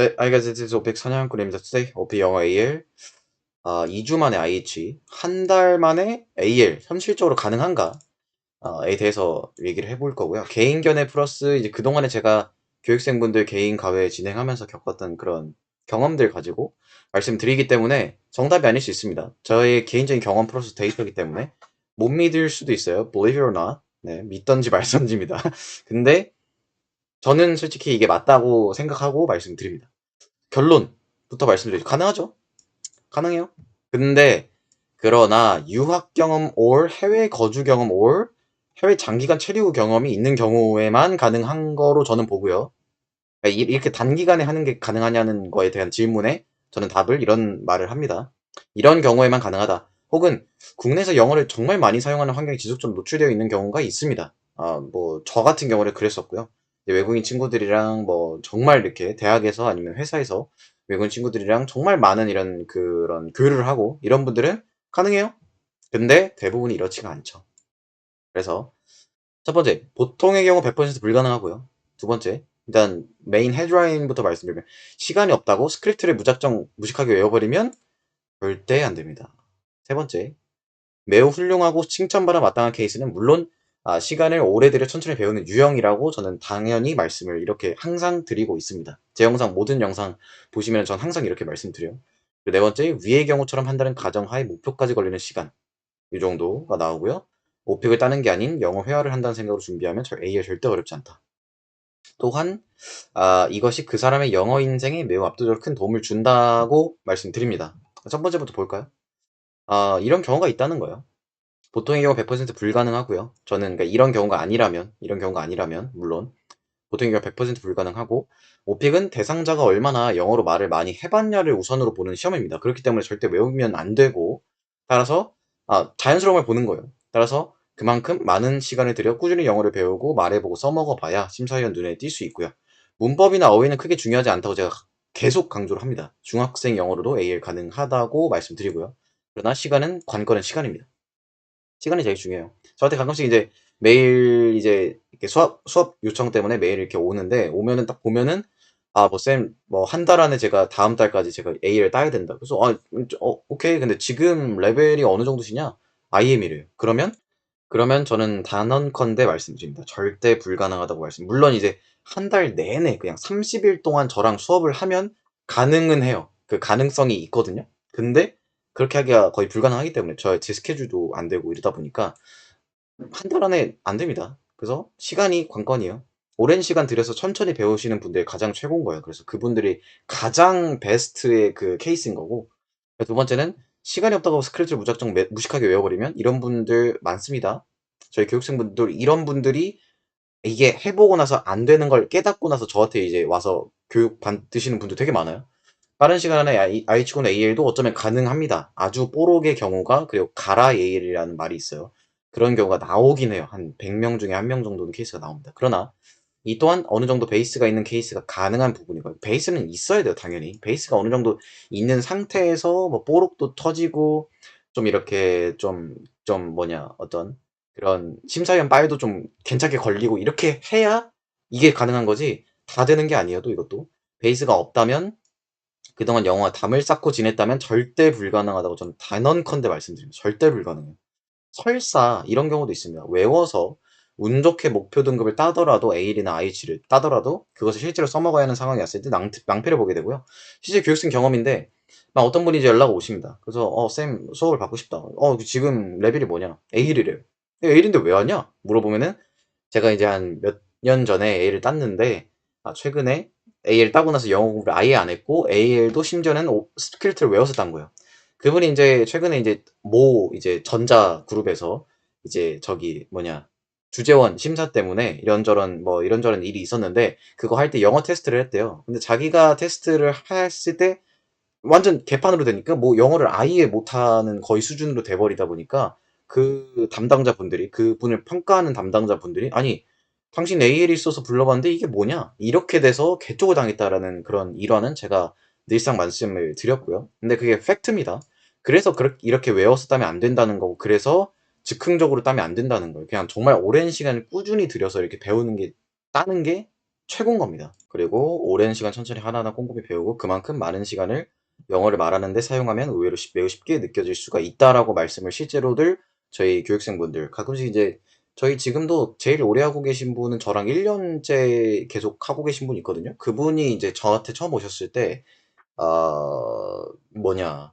네, I guess this is 오픽 사냥꾼입니다. Today, 오픽 영어 AL. 2주 만에 IH, 한 달 만에 AL, 현실적으로 가능한가? 에 대해서 얘기를 해볼 거고요. 개인 견해 플러스 이제 그동안에 제가 교육생분들 개인 과외 진행하면서 겪었던 그런 경험들 가지고 말씀드리기 때문에 정답이 아닐 수 있습니다. 저의 개인적인 경험 플러스 데이터이기 때문에 못 믿을 수도 있어요. Believe it or not. 네, 믿던지 말던지입니다. 근데 저는 솔직히 이게 맞다고 생각하고 말씀드립니다. 결론부터 말씀드리죠. 가능하죠? 가능해요. 근데 그러나 유학 경험 or 해외 거주 경험 or 해외 장기간 체류 경험이 있는 경우에만 가능한 거로 저는 보고요. 그러니까 이렇게 단기간에 하는 게 가능하냐는 거에 대한 질문에 저는 답을 이런 말을 합니다. 이런 경우에만 가능하다. 혹은 국내에서 영어를 정말 많이 사용하는 환경에 지속적으로 노출되어 있는 경우가 있습니다. 뭐 저 같은 경우는 그랬었고요. 외국인 친구들이랑 뭐 정말 이렇게 대학에서 아니면 회사에서 외국인 친구들이랑 정말 많은 이런 그런 교류를 하고 이런 분들은 가능해요. 근데 대부분이 이렇지가 않죠. 그래서 첫 번째, 보통의 경우 100% 불가능하고요. 두 번째, 일단 메인 헤드라인부터 말씀드리면 시간이 없다고 스크립트를 무작정 무식하게 외워버리면 절대 안 됩니다. 세 번째, 매우 훌륭하고 칭찬받아 마땅한 케이스는 물론 시간을 오래 들여 천천히 배우는 유형이라고 저는 당연히 말씀을 이렇게 항상 드리고 있습니다. 제 영상 모든 영상 보시면 전 항상 이렇게 말씀드려요. 네 번째, 위의 경우처럼 한다는 가정하에 목표까지 걸리는 시간 이 정도가 나오고요. 오픽을 따는 게 아닌 영어 회화를 한다는 생각으로 준비하면 A에 절대 어렵지 않다. 또한 이것이 그 사람의 영어 인생에 매우 압도적으로 큰 도움을 준다고 말씀드립니다. 첫 번째부터 볼까요? 이런 경우가 있다는 거예요. 보통의 경우 100% 불가능하고요. 저는 그러니까 이런 경우가 아니라면 물론 보통의 경우 100% 불가능하고 오픽은 대상자가 얼마나 영어로 말을 많이 해봤냐를 우선으로 보는 시험입니다. 그렇기 때문에 절대 외우면 안 되고 따라서 자연스러움을 보는 거예요. 따라서 그만큼 많은 시간을 들여 꾸준히 영어를 배우고 말해보고 써먹어 봐야 심사위원 눈에 띌 수 있고요. 문법이나 어휘는 크게 중요하지 않다고 제가 계속 강조를 합니다. 중학생 영어로도 AL 가능하다고 말씀드리고요. 그러나 시간은 관건은 시간입니다. 시간이 제일 중요해요. 저한테 가끔씩 이제 매일 이제 이렇게 수업 요청 때문에 매일 이렇게 오는데 오면은 딱 보면은 뭐 쌤 뭐 한 달 안에 제가 다음 달까지 제가 A를 따야 된다. 그래서 오케이. 근데 지금 레벨이 어느 정도시냐? IM이래요. 그러면 저는 단언컨대 말씀드립니다. 절대 불가능하다고 물론 이제 한 달 내내 그냥 30일 동안 저랑 수업을 하면 가능은 해요. 그 가능성이 있거든요. 근데 그렇게 하기가 거의 불가능하기 때문에 제 스케줄도 안 되고 이러다 보니까 한 달 안에 안 됩니다. 그래서 시간이 관건이에요. 오랜 시간 들여서 천천히 배우시는 분들이 가장 최고인 거예요. 그래서 그분들이 가장 베스트의 그 케이스인 거고. 두 번째는 시간이 없다고 스크래치를 무작정 무식하게 외워버리면 이런 분들 많습니다. 저희 교육생분들 이런 분들이 이게 해보고 나서 안 되는 걸 깨닫고 나서 저한테 이제 와서 교육 받으시는 분들 되게 많아요. 빠른 시간 안에 I치곤 AL도 어쩌면 가능합니다. 아주 뽀록의 경우가 그리고 가라 AL이라는 말이 있어요. 그런 경우가 나오긴 해요. 한 100명 중에 1명 정도는 케이스가 나옵니다. 그러나 이 또한 어느 정도 베이스가 있는 케이스가 가능한 부분이고요. 베이스는 있어야 돼요, 당연히. 베이스가 어느 정도 있는 상태에서 뭐 뽀록도 터지고 좀 이렇게 좀 뭐냐 어떤 그런 심사위원 빨도 좀 괜찮게 걸리고 이렇게 해야 이게 가능한 거지. 다 되는 게 아니어도 이것도 베이스가 없다면 그동안 영어와 담을 쌓고 지냈다면 절대 불가능하다고 저는 단언컨대 말씀드립니다. 절대 불가능해요. 설사 이런 경우도 있습니다. 외워서 운 좋게 목표 등급을 따더라도 A나 IH를 따더라도 그것을 실제로 써먹어야 하는 상황이 왔을 때 낭패를 보게 되고요. 실제 교육생 경험인데 막 어떤 분이 이제 연락 오십니다. 그래서 쌤 수업을 받고 싶다. 지금 레벨이 뭐냐? A이래요. A인데 왜 왔냐? 물어보면은 제가 이제 한 몇 년 전에 A를 땄는데 최근에 A를 따고 나서 영어 공부를 아예 안 했고 AL도 심지어는 스크립트를 외워서 딴 거예요. 그분이 이제 최근에 이제 이제 전자 그룹에서 이제 저기 뭐냐 주재원 심사 때문에 이런저런 일이 있었는데 그거 할 때 영어 테스트를 했대요. 근데 자기가 테스트를 했을 때 완전 개판으로 되니까 뭐 영어를 아예 못하는 거의 수준으로 돼버리다 보니까 그 담당자분들이 그분을 평가하는 담당자분들이 아니 당신 AL이 있어서 불러봤는데 이게 뭐냐 이렇게 돼서 개쪽을 당했다라는 그런 일화는 제가 늘상 말씀을 드렸고요. 근데 그게 팩트입니다. 그래서 이렇게 외워서 따면 안 된다는 거고 그래서 즉흥적으로 따면 안 된다는 거예요. 그냥 정말 오랜 시간을 꾸준히 들여서 이렇게 배우는 게 따는 게 최고인 겁니다. 그리고 오랜 시간 천천히 하나하나 꼼꼼히 배우고 그만큼 많은 시간을 영어를 말하는데 사용하면 의외로 매우 쉽게 느껴질 수가 있다라고 말씀을 실제로들 저희 교육생분들 가끔씩 이제 저희 지금도 제일 오래 하고 계신 분은 저랑 1년째 계속 하고 계신 분이 있거든요. 그분이 이제 저한테 처음 오셨을 때, 뭐냐,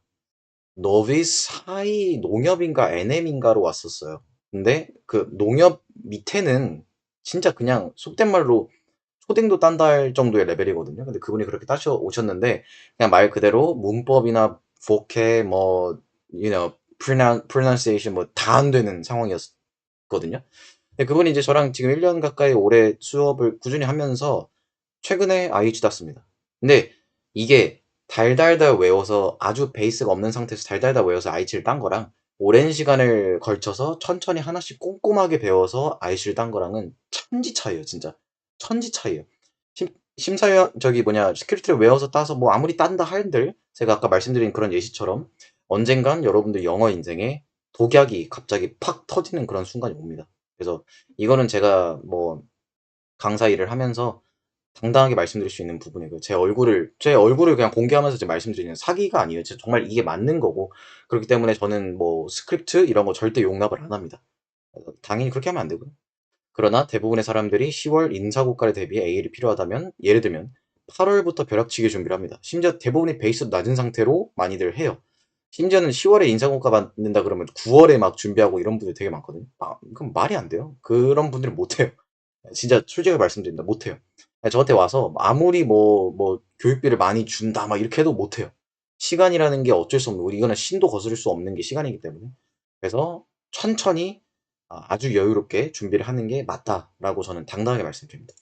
너비스 하이 농협인가 NM인가로 왔었어요. 근데 그 농협 밑에는 진짜 그냥 속된 말로 초딩도 딴다 할 정도의 레벨이거든요. 근데 그분이 그렇게 따셔 오셨는데 그냥 말 그대로 문법이나 vocab 뭐 pronunciation 뭐 다 안 되는 상황이었거든요. 근데 그분이 이제 저랑 지금 1년 가까이 오래 수업을 꾸준히 하면서 최근에 IH 땄습니다. 근데 이게 달달달 외워서 아주 베이스가 없는 상태에서 달달달 외워서 IH를 딴 거랑 오랜 시간을 걸쳐서 천천히 하나씩 꼼꼼하게 배워서 IH를 딴 거랑은 천지 차이예요, 진짜. 천지 차이예요. 심사위원 저기 뭐냐 스크립트를 외워서 따서 뭐 아무리 딴다 한들 제가 아까 말씀드린 그런 예시처럼 언젠간 여러분들 영어 인생에 독약이 갑자기 팍 터지는 그런 순간이 옵니다. 그래서 이거는 제가 뭐 강사 일을 하면서 당당하게 말씀드릴 수 있는 부분이고요. 제 얼굴을 그냥 공개하면서 지금 말씀드리는 사기가 아니에요. 진짜 정말 이게 맞는 거고 그렇기 때문에 저는 뭐 스크립트 이런 거 절대 용납을 안 합니다. 당연히 그렇게 하면 안 되고요. 그러나 대부분의 사람들이 10월 인사고과를 대비해 A를 필요하다면 예를 들면 8월부터 벼락치기 준비를 합니다. 심지어 대부분이 베이스도 낮은 상태로 많이들 해요. 심지어는 10월에 인사고과 받는다 그러면 9월에 막 준비하고 이런 분들 되게 많거든요. 그럼 말이 안 돼요. 그런 분들은 못 해요. 진짜 솔직하게 말씀드립니다. 못 해요. 저한테 와서 아무리 뭐 교육비를 많이 준다 막 이렇게 해도 못 해요. 시간이라는 게 어쩔 수 없는 우리 이거는 신도 거스를 수 없는 게 시간이기 때문에 그래서 천천히 아주 여유롭게 준비를 하는 게 맞다라고 저는 당당하게 말씀드립니다.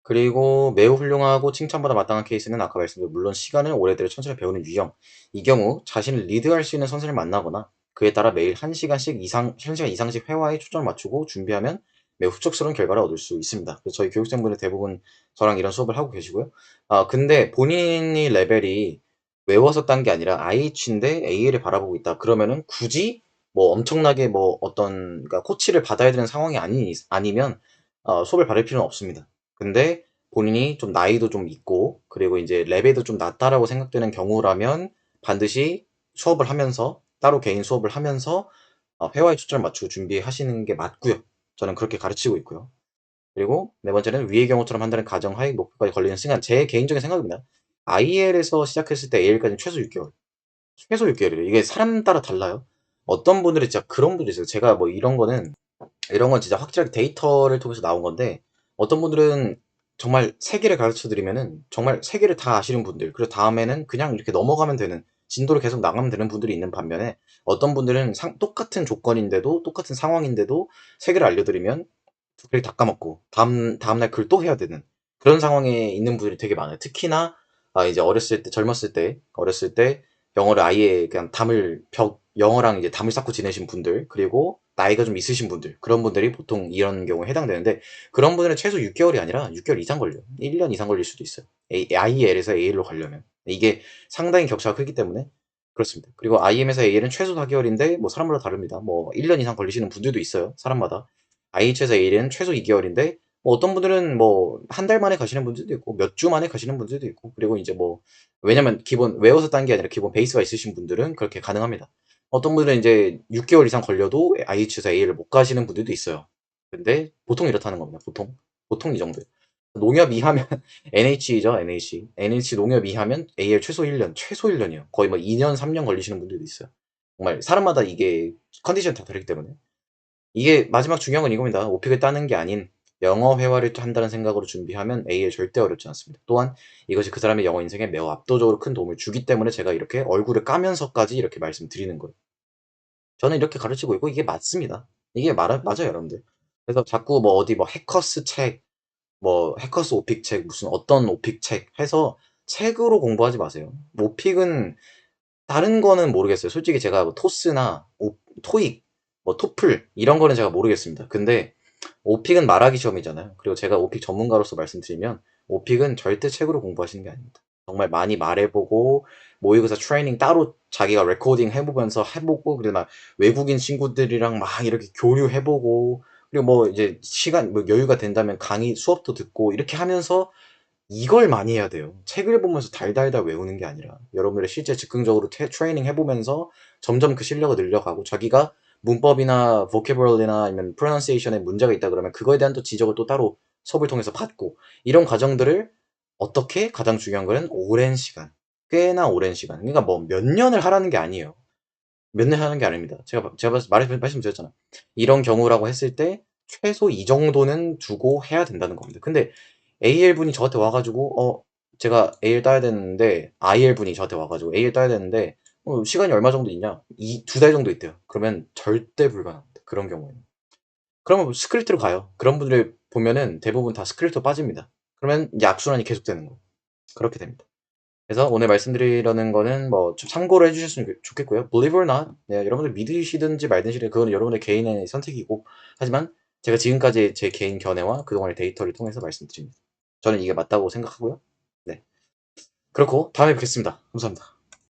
그리고 매우 훌륭하고 칭찬받아 마땅한 케이스는 아까 말씀드린 물론 시간을 오래 들여 천천히 배우는 유형. 이 경우 자신을 리드할 수 있는 선생을 만나거나 그에 따라 매일 1시간 이상씩 회화에 초점을 맞추고 준비하면 매우 흡족스러운 결과를 얻을 수 있습니다. 그래서 저희 교육생분들 대부분 저랑 이런 수업을 하고 계시고요. 근데 본인이 레벨이 외워서 딴 게 아니라 IH인데 AL을 바라보고 있다. 그러면은 굳이 뭐 엄청나게 뭐 어떤 그러니까 코치를 받아야 되는 상황이 아니면 수업을 받을 필요는 없습니다. 근데 본인이 좀 나이도 좀 있고 그리고 이제 레벨도 좀 낮다라고 생각되는 경우라면 반드시 수업을 하면서 따로 개인 수업을 하면서 회화에 초점을 맞추고 준비하시는 게 맞고요. 저는 그렇게 가르치고 있고요. 그리고 네 번째는 위의 경우처럼 한다는 가정하에 목표까지 걸리는 시간. 제 개인적인 생각입니다. IEL에서 시작했을 때 AL까지는 최소 6개월. 최소 6개월이에요. 이게 사람 따라 달라요. 어떤 분들이 진짜 그런 분들이 있어요. 제가 뭐 이런 건 진짜 확실하게 데이터를 통해서 나온 건데 어떤 분들은 정말 세 개를 가르쳐 드리면은 정말 세 개를 다 아시는 분들 그리고 다음에는 그냥 이렇게 넘어가면 되는 진도를 계속 나가면 되는 분들이 있는 반면에 어떤 분들은 똑같은 조건인데도 똑같은 상황인데도 세 개를 알려드리면 두 개를 다 까먹고 다음날 그걸 또 해야 되는 그런 상황에 있는 분들이 되게 많아요. 특히나 이제 어렸을 때 영어를 아예 그냥 영어랑 이제 담을 쌓고 지내신 분들, 그리고 나이가 좀 있으신 분들, 그런 분들이 보통 이런 경우에 해당되는데, 그런 분들은 최소 6개월이 아니라 6개월 이상 걸려요. 1년 이상 걸릴 수도 있어요. IEL에서 AL로 가려면. 이게 상당히 격차가 크기 때문에 그렇습니다. 그리고 IM에서 AL은 최소 4개월인데, 뭐 사람마다 다릅니다. 뭐 1년 이상 걸리시는 분들도 있어요. 사람마다. IH에서 AL은 최소 2개월인데, 뭐 어떤 분들은 뭐 한 달 만에 가시는 분들도 있고, 몇 주 만에 가시는 분들도 있고, 그리고 이제 뭐 왜냐면 기본 외워서 딴 게 아니라 기본 베이스가 있으신 분들은 그렇게 가능합니다. 어떤 분들은 이제 6개월 이상 걸려도 IH에서 A를 못 가시는 분들도 있어요. 근데 보통 이렇다는 겁니다. 보통 이 정도예요. 농협 이하면 NH죠, NH. NH 농협 이하면 AL 최소 1년이요. 거의 뭐 2년, 3년 걸리시는 분들도 있어요. 정말 사람마다 이게 컨디션이 다 다르기 때문에. 이게 마지막 중요한 건 이겁니다. 오픽을 따는 게 아닌 영어 회화를 한다는 생각으로 준비하면 A에 절대 어렵지 않습니다. 또한 이것이 그 사람의 영어 인생에 매우 압도적으로 큰 도움을 주기 때문에 제가 이렇게 얼굴을 까면서까지 이렇게 말씀드리는 거예요. 저는 이렇게 가르치고 있고 이게 맞습니다. 이게 맞아요, 여러분들. 그래서 자꾸 뭐 어디 뭐 해커스 책, 뭐 해커스 오픽 책, 무슨 어떤 오픽 책 해서 책으로 공부하지 마세요. 오픽은 다른 거는 모르겠어요. 솔직히 제가 뭐 토스나 토익, 뭐 토플 이런 거는 제가 모르겠습니다. 근데 오픽은 말하기 시험이잖아요. 그리고 제가 오픽 전문가로서 말씀드리면 오픽은 절대 책으로 공부하시는 게 아닙니다. 정말 많이 말해보고 모의고사 트레이닝 따로 자기가 레코딩 해보면서 해보고 그리고 막 외국인 친구들이랑 막 이렇게 교류해보고 그리고 뭐 이제 시간 뭐 여유가 된다면 강의 수업도 듣고 이렇게 하면서 이걸 많이 해야 돼요. 책을 보면서 달달달 외우는 게 아니라 여러분들이 실제 즉흥적으로 트레이닝 해보면서 점점 그 실력을 늘려가고 자기가 문법이나 vocabulary나 아니면 pronunciation에 문제가 있다 그러면 그거에 대한 또 지적을 또 따로 수업을 통해서 받고 이런 과정들을 어떻게 가장 중요한 거는 오랜 시간, 꽤나 오랜 시간. 그러니까 뭐 몇 년을 하라는 게 아니에요. 몇 년 하는 게 아닙니다. 제가 말씀드렸잖아. 이런 경우라고 했을 때 최소 이 정도는 두고 해야 된다는 겁니다. 근데 AL 분이 저한테 와가지고 제가 AL 따야 되는데 IL 분이 저한테 와가지고 AL 따야 되는데 시간이 얼마 정도 있냐? 2달 정도 있대요. 그러면 절대 불가능합니다. 그런 경우에는. 그러면 스크립트로 가요. 그런 분들 보면은 대부분 다 스크립트로 빠집니다. 그러면 이제 악순환이 계속되는 거. 그렇게 됩니다. 그래서 오늘 말씀드리려는 거는 뭐 좀 참고를 해주셨으면 좋겠고요. Believe or not, 네, 여러분들 믿으시든지 말든지 그건 여러분의 개인의 선택이고 하지만 제가 지금까지 제 개인 견해와 그동안의 데이터를 통해서 말씀드립니다. 저는 이게 맞다고 생각하고요. 네, 그렇고 다음에 뵙겠습니다. 감사합니다.